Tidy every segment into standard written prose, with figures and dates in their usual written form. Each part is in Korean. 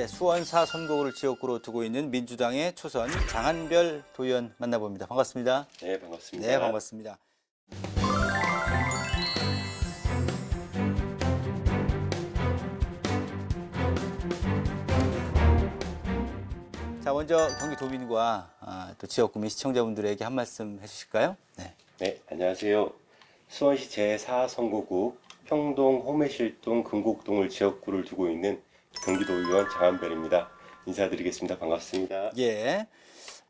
예, 수원사 선거구를 지역구로 두고 있는 민주당의 초선 장한별 도의원 만나봅니다. 반갑습니다. 네, 반갑습니다. 네, 반갑습니다. 자, 먼저 경기도민과 또 지역구민 시청자분들에게 한 말씀 해주실까요? 네. 네, 안녕하세요. 수원시 제4선거구 평동, 호매실동, 금곡동을 지역구를 두고 있는 경기도의원 장한별입니다. 인사드리겠습니다. 반갑습니다. 예.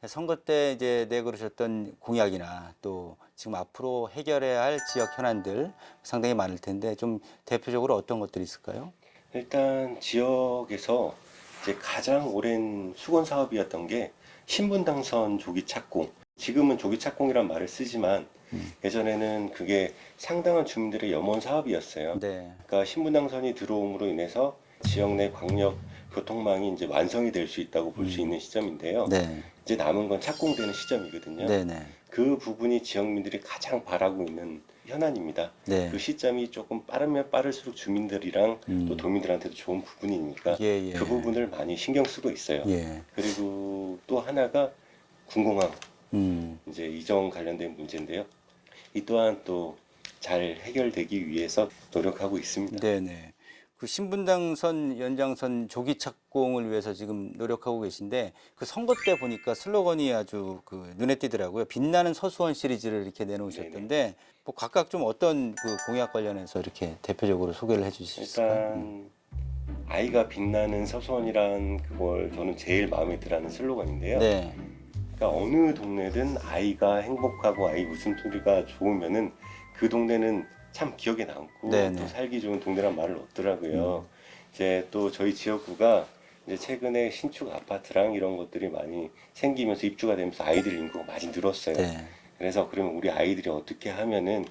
선거 때 이제 내걸으셨던 공약이나 또 지금 앞으로 해결해야 할 지역 현안들 상당히 많을 텐데 좀 대표적으로 어떤 것들이 있을까요? 일단 지역에서 이제 가장 오랜 수건 사업이었던 게 신분 당선 조기 착공. 지금은 조기 착공이란 말을 쓰지만 예전에는 그게 상당한 주민들의 염원 사업이었어요. 네. 그러니까 신분 당선이 들어옴으로 인해서 지역 내 광역 교통망이 이제 완성이 될 수 있다고 볼 수 있는 시점인데요. 네. 이제 남은 건 착공되는 시점이거든요. 네네. 그 부분이 지역민들이 가장 바라고 있는 현안입니다. 네. 그 시점이 조금 빠르면 빠를수록 주민들이랑 또 도민들한테도 좋은 부분이니까 예, 예. 그 부분을 많이 신경 쓰고 있어요. 예. 그리고 또 하나가 군공항 음. 이제 이전 관련된 문제인데요. 이 또한 또 잘 해결되기 위해서 노력하고 있습니다. 네네. 그 신분당선 연장선 조기 착공을 위해서 지금 노력하고 계신데 그 선거 때 보니까 슬로건이 아주 그 눈에 띄더라고요. 빛나는 서수원 시리즈를 이렇게 내놓으셨던데 뭐 각각 좀 어떤 그 공약 관련해서 이렇게 대표적으로 소개를 해주실 수 있을까요? 일단 아이가 빛나는 서수원이란 그걸 저는 제일 마음에 들어하는 슬로건인데요. 네. 그러니까 어느 동네든 아이가 행복하고 아이 웃음소리가 좋으면은 그 동네는 참 기억에 남고 네네. 또 살기 좋은 동네란 말을 얻더라고요. 이제 또 저희 지역구가 이제 최근에 신축 아파트랑 이런 것들이 많이 생기면서 입주가 되면서 아이들 인구가 많이 늘었어요. 네. 그래서 그러면 우리 아이들이 어떻게 하면은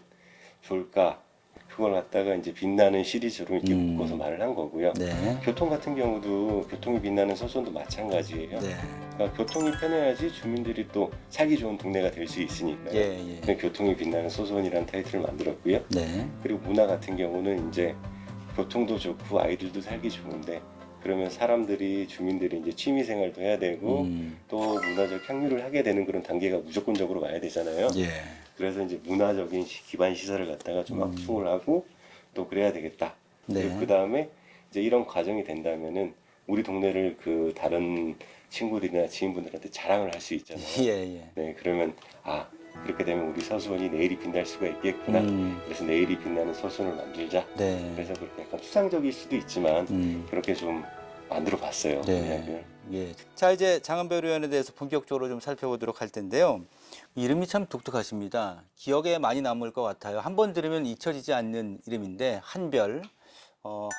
좋을까? 그걸 갖다가 이제 빛나는 시리즈로 이렇게 묶어서 말을 한 거고요. 네. 교통 같은 경우도 교통이 빛나는 서수원도 마찬가지예요. 네. 그러니까 교통이 편해야지 주민들이 또 살기 좋은 동네가 될 수 있으니까요. 예, 그래서 교통이 빛나는 소수원이라는 타이틀을 만들었고요. 네. 그리고 문화 같은 경우는 이제 교통도 좋고 아이들도 살기 좋은데 그러면 사람들이 주민들이 이제 취미 생활도 해야 되고 또 문화적 향유를 하게 되는 그런 단계가 무조건적으로 와야 되잖아요. 예. 그래서 이제 문화적인 기반 시설을 갖다가 좀 확충을 하고 또 그래야 되겠다. 네. 그리고 그 다음에 이제 이런 과정이 된다면은 우리 동네를 그 다른 친구들이나 지인분들한테 자랑을 할 수 있잖아요. 예, 예. 네, 그러면 아 그렇게 되면 우리 서수원이 내일이 빛날 수가 있겠구나. 그래서 내일이 빛나는 서수원을 만들자. 네. 그래서 그렇게 약간 추상적일 수도 있지만 그렇게 좀 만들어 봤어요. 네. 예. 자, 이제 장한별 의원에 대해서 본격적으로 좀 살펴보도록 할 텐데요. 이름이 참 독특하십니다. 기억에 많이 남을 것 같아요. 한 번 들으면 잊혀지지 않는 이름인데 한별,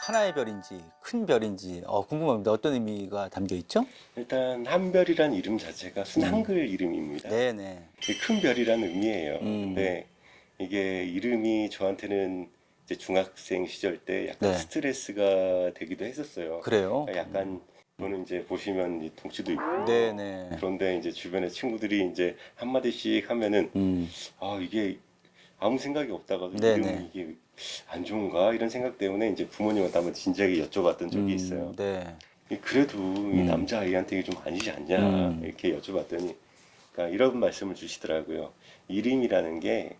하나의 별인지 큰 별인지 궁금합니다. 어떤 의미가 담겨 있죠? 일단 한별이란 이름 자체가 순한글 이름입니다. 네네. 큰 별이라는 의미예요. 근데 이게 이름이 저한테는 이제 중학생 시절 때 약간 네. 스트레스가 되기도 했었어요. 그래요? 그러니까 약간 저는 이제 보시면 이 덩치도 있고 네네. 그런데 이제 주변에 친구들이 이제 한마디씩 하면은 아 이게 아무 생각이 없다가도 네네. 이름이 이게 안 좋은가 이런 생각 때문에 이제 부모님한테 한번 진지하게 여쭤봤던 적이 있어요. 네. 그래도 이 남자아이한테 이게 좀 아니지 않냐 이렇게 여쭤봤더니 그러니까 이런 말씀을 주시더라고요. 이름이라는 게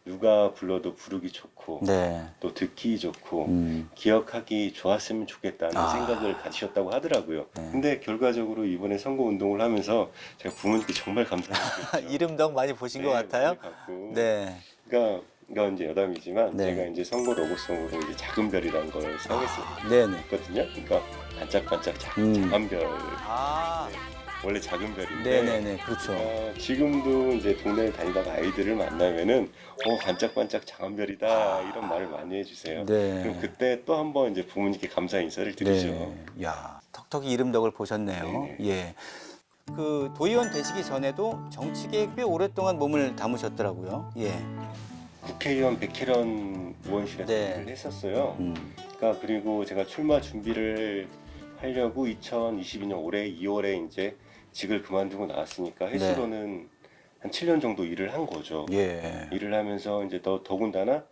누가 불러도 부르기 좋고 네. 또 듣기 좋고 기억하기 좋았으면 좋겠다는 생각을 가지셨다고 하더라고요. 근데 결과적으로 이번에 선거 운동을 하면서 제가 부모님께 정말 감사드렸죠. 이름덕 많이 보신 것 같아요? 많이 받고. 네. 그러니까 이건 이제 여담이지만 네. 제가 이제 선거 로고송으로 이제 작은 별이라는 걸 사용했었거든요. 네네. 그러니까 반짝반짝 작은 별. 아, 원래 작은 별인데 네네네. 그렇죠. 지금도 이제 동네에 다니다가 아이들을 만나면은 반짝반짝 작은 별이다 이런 말을 많이 해주세요. 네. 그럼 그때 또 한번 이제 부모님께 감사 인사를 드리죠. 네. 야, 턱턱이 이름덕을 보셨네요. 네네. 예. 그 도의원 되시기 전에도 정치계에 꽤 오랫동안 몸을 담으셨더라고요. 예. 국회의원 백혜련 의원실에서 네. 일을 했었어요. 그러니까 그리고 제가 출마 준비를 하려고 2022년 올해 2월에 이제 직을 그만두고 나왔으니까 횟수로는 한 7년 정도 일을 한 거죠. 예. 일을 하면서 이제 더군다나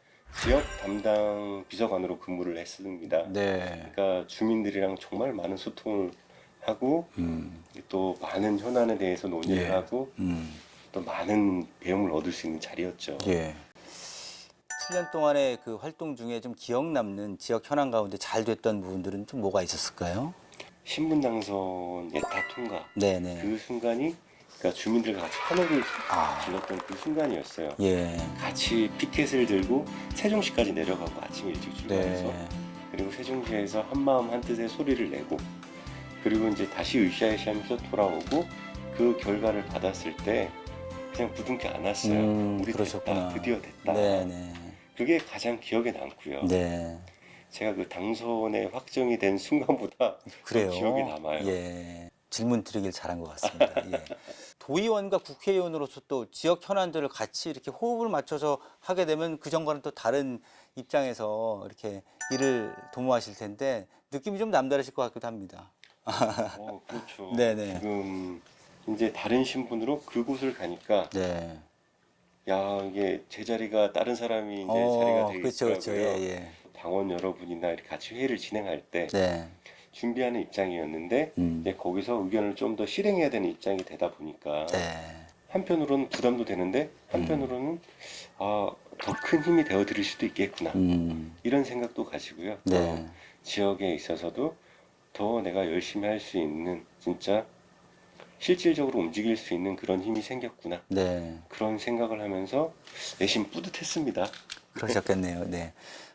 지역 담당 비서관으로 근무를 했습니다. 네. 그러니까 주민들이랑 정말 많은 소통을 하고 또 많은 현안에 대해서 논의를 예. 하고 또 많은 배움을 얻을 수 있는 자리였죠. 예. 7년 동안의 그 활동 중에 좀 기억 남는 지역 현안 가운데 잘 됐던 부분들은 좀 뭐가 있었을까요? 신분 당선 예타 통과 네네. 그 순간이 그러니까 주민들과 같이 환호를 아. 질렀던 그 순간이었어요. 예. 같이 피켓을 들고 세종시까지 내려가고 아침 일찍 출발해서 네. 그리고 세종시에서 한마음 한뜻의 소리를 내고 그리고 이제 다시 으쌰으쌰하면서 돌아오고 그 결과를 받았을 때 그냥 부둥켜 안았어요. 우리 그러셨구나. 됐다, 드디어 됐다. 네네. 그게 가장 기억에 남고요. 네. 제가 그 당선에 확정이 된 순간보다 그래요. 기억에 남아요. 예. 질문 드리길 잘한 것 같습니다. 예. 도의원과 국회의원으로서 또 지역 현안들을 같이 이렇게 호흡을 맞춰서 하게 되면 그 전과는 또 다른 입장에서 이렇게 일을 도모하실 텐데 느낌이 좀 남다르실 것 같기도 합니다. 그렇죠. 네네. 지금 이제 다른 신분으로 그곳을 가니까 네. 야 이게 제 자리가 다른 사람이 이제 자리가 되게 그렇죠, 그렇죠. 있더라고요. 예, 예. 당원 여러분이나 이렇게 같이 회의를 진행할 때 네. 준비하는 입장이었는데 이제 거기서 의견을 좀 더 실행해야 되는 입장이 되다 보니까 네. 한편으로는 부담도 되는데 한편으로는 더 큰 힘이 되어 드릴 수도 있겠구나 이런 생각도 가지고요. 네. 지역에 있어서도 더 내가 열심히 할 수 있는 진짜 실질적으로 움직일 수 있는 그런 힘이 생겼구나 네. 그런 생각을 하면서 내심 뿌듯했습니다. 그러셨겠네요. 네.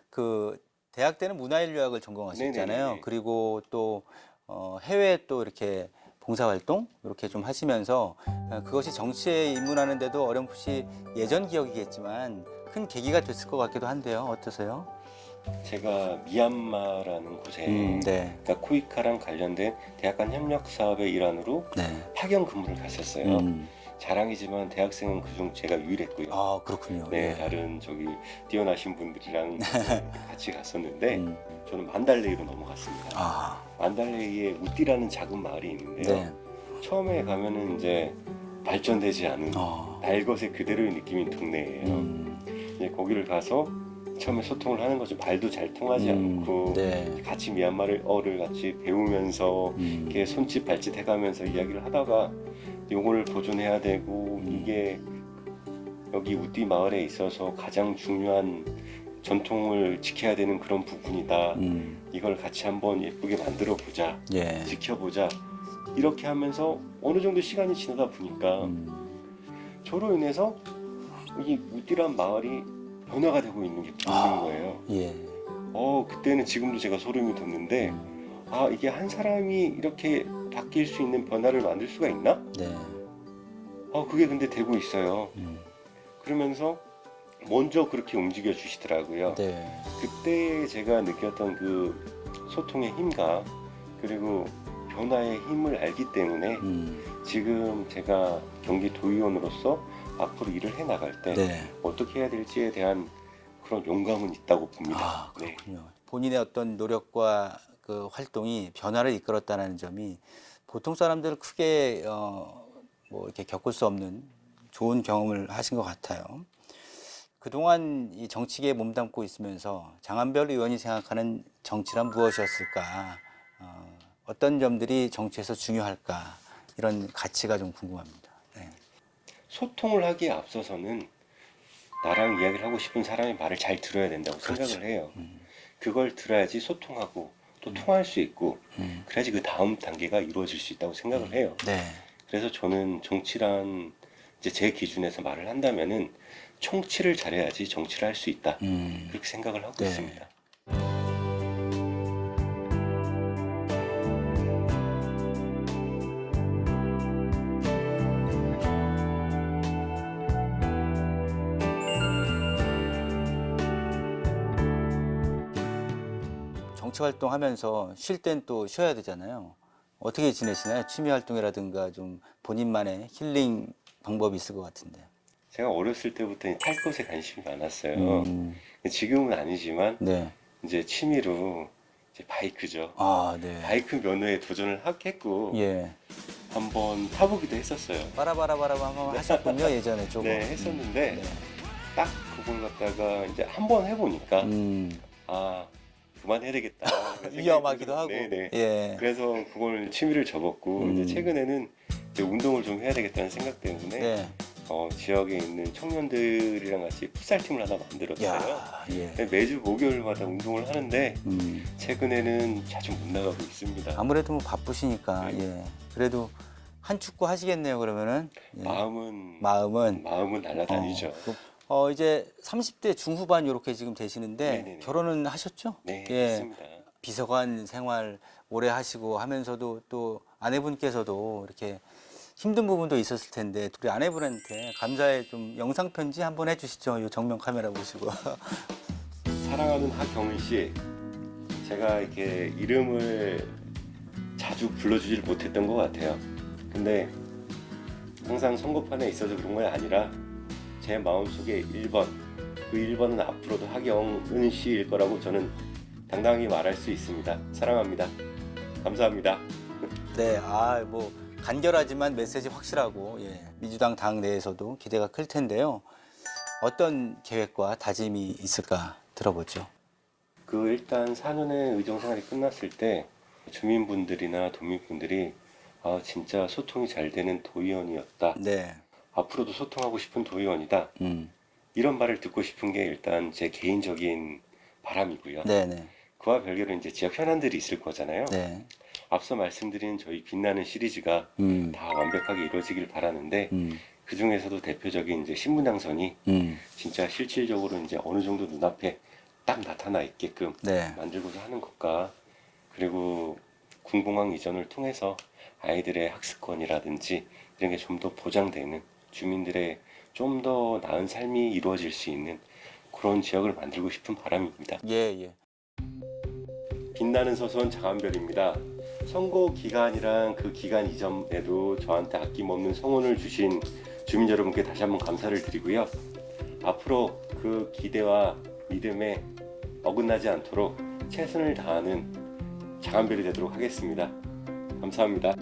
그 대학 때는 문화인류학을 전공하셨잖아요. 네네네네. 그리고 또 해외 또 이렇게 봉사활동 이렇게 좀 하시면서 그것이 정치에 입문하는데도 어렴풋이 예전 기억이겠지만 큰 계기가 됐을 것 같기도 한데요. 어떠세요? 제가 미얀마라는 곳에 네. 그러니까 코이카랑 관련된 대학 간 협력 사업의 일환으로 네. 파견 근무를 갔었어요. 자랑이지만 대학생은 그중 제가 유일했고요. 아, 그렇군요. 네, 예. 다른 저기 뛰어나신 분들이랑 같이 갔었는데 저는 만달레이로 넘어갔습니다. 아, 만달레이에 우띠라는 작은 마을이 있는데요. 네. 처음에 가면은 이제 발전되지 않은 날것의 그대로의 느낌인 동네예요. 이제 거기를 가서 처음에 소통을 하는 거죠. 말도 잘 통하지 않고 네. 같이 미얀마어를 같이 배우면서 이렇게 손짓 발짓 해가면서 이야기를 하다가 요거를 보존해야 되고 이게 여기 우띠 마을에 있어서 가장 중요한 전통을 지켜야 되는 그런 부분이다. 이걸 같이 한번 예쁘게 만들어 보자. 예. 지켜보자. 이렇게 하면서 어느 정도 시간이 지나다 보니까 저로 인해서 이 우띠란 마을이 변화가 되고 있는 게 보이는 거예요. 예. 그때는 지금도 제가 소름이 돋는데 이게 한 사람이 이렇게 바뀔 수 있는 변화를 만들 수가 있나? 네. 그게 근데 되고 있어요. 그러면서 먼저 그렇게 움직여 주시더라고요. 네. 그때 제가 느꼈던 그 소통의 힘과 그리고 변화의 힘을 알기 때문에 지금 제가 경기도의원으로서 앞으로 일을 해 나갈 때 네. 어떻게 해야 될지에 대한 그런 용감은 있다고 봅니다. 아, 네. 그렇군요. 본인의 어떤 노력과 그 활동이 변화를 이끌었다는 점이 보통 사람들은 크게 뭐 이렇게 겪을 수 없는 좋은 경험을 하신 것 같아요. 그동안 이 정치계에 몸담고 있으면서 장한별 의원이 생각하는 정치란 무엇이었을까? 어떤 점들이 정치에서 중요할까? 이런 가치가 좀 궁금합니다. 네. 소통을 하기에 앞서서는 나랑 이야기를 하고 싶은 사람의 말을 잘 들어야 된다고 그렇죠. 생각을 해요. 그걸 들어야지 소통하고 또 통할 수 있고 그래야지 그 다음 단계가 이루어질 수 있다고 생각을 해요. 네. 그래서 저는 정치란 이제 제 기준에서 말을 한다면은 청취를 잘해야지 정치를 할 수 있다. 그렇게 생각을 하고 네. 있습니다. 정치 활동하면서 쉴 땐 또 쉬어야 되잖아요. 어떻게 지내시나요? 취미 활동이라든가 좀 본인만의 힐링 방법이 있을 것 같은데. 제가 어렸을 때부터 탈 것에 관심이 많았어요. 지금은 아니지만 네. 이제 취미로 이제 바이크죠. 아, 네. 바이크 면허에 도전을 했고 예. 한번 타보기도 했었어요. 빠라바라바라바 한번 하셨군요, 예전에 조금. 네, 했었는데 네. 딱 그걸 갖다가 이제 한번 해보니까 그만해야 되겠다. 이런 생각이 위험하기도 하고. 네네. 예. 그래서 그걸 취미를 접었고 이제 최근에는 이제 운동을 좀 해야 되겠다는 생각 때문에 네. 지역에 있는 청년들이랑 같이 풋살팀을 하나 만들었어요. 야, 예. 매주 목요일마다 운동을 하는데 음. 최근에는 자주 못 나가고 있습니다. 아무래도 뭐 바쁘시니까 네. 예. 그래도 한 축구 하시겠네요. 그러면은 예. 마음은 날아다니죠. 이제 30대 중후반 이렇게 지금 되시는데 네네네. 결혼은 하셨죠? 네, 예. 맞습니다. 비서관 생활 오래 하시고 하면서도 또 아내분께서도 이렇게 힘든 부분도 있었을 텐데 우리 아내분한테 감사의 좀 영상 편지 한번 해주시죠. 이 정면 카메라 보시고. 사랑하는 하경은 씨, 제가 이렇게 이름을 자주 불러주질 못했던 것 같아요. 근데 항상 선거판에 있어서 그런 건 아니라 제 마음속에 1번, 그 1번은 앞으로도 하경은 씨일 거라고 저는 당당히 말할 수 있습니다. 사랑합니다. 감사합니다. 네, 뭐 간결하지만 메시지 확실하고 예, 민주당 당 내에서도 기대가 클 텐데요. 어떤 계획과 다짐이 있을까 들어보죠. 일단 4년의 의정 생활이 끝났을 때 주민분들이나 도민분들이 진짜 소통이 잘 되는 도의원이었다. 네. 앞으로도 소통하고 싶은 도의원이다. 이런 말을 듣고 싶은 게 일단 제 개인적인 바람이고요. 네네. 그와 별개로 이제 지역 현안들이 있을 거잖아요. 네. 앞서 말씀드린 저희 빛나는 시리즈가 다 완벽하게 이루어지길 바라는데 그 중에서도 대표적인 이제 신분당선이 진짜 실질적으로 이제 어느 정도 눈앞에 딱 나타나 있게끔 네. 만들고자 하는 것과 그리고 군공항 이전을 통해서 아이들의 학습권이라든지 이런 게 좀 더 보장되는 주민들의 좀 더 나은 삶이 이루어질 수 있는 그런 지역을 만들고 싶은 바람입니다. 예. 빛나는 서수원 장한별입니다. 선거 기간이랑 그 기간 이전에도 저한테 아낌없는 성원을 주신 주민 여러분께 다시 한번 감사를 드리고요. 앞으로 그 기대와 믿음에 어긋나지 않도록 최선을 다하는 장한별이 되도록 하겠습니다. 감사합니다.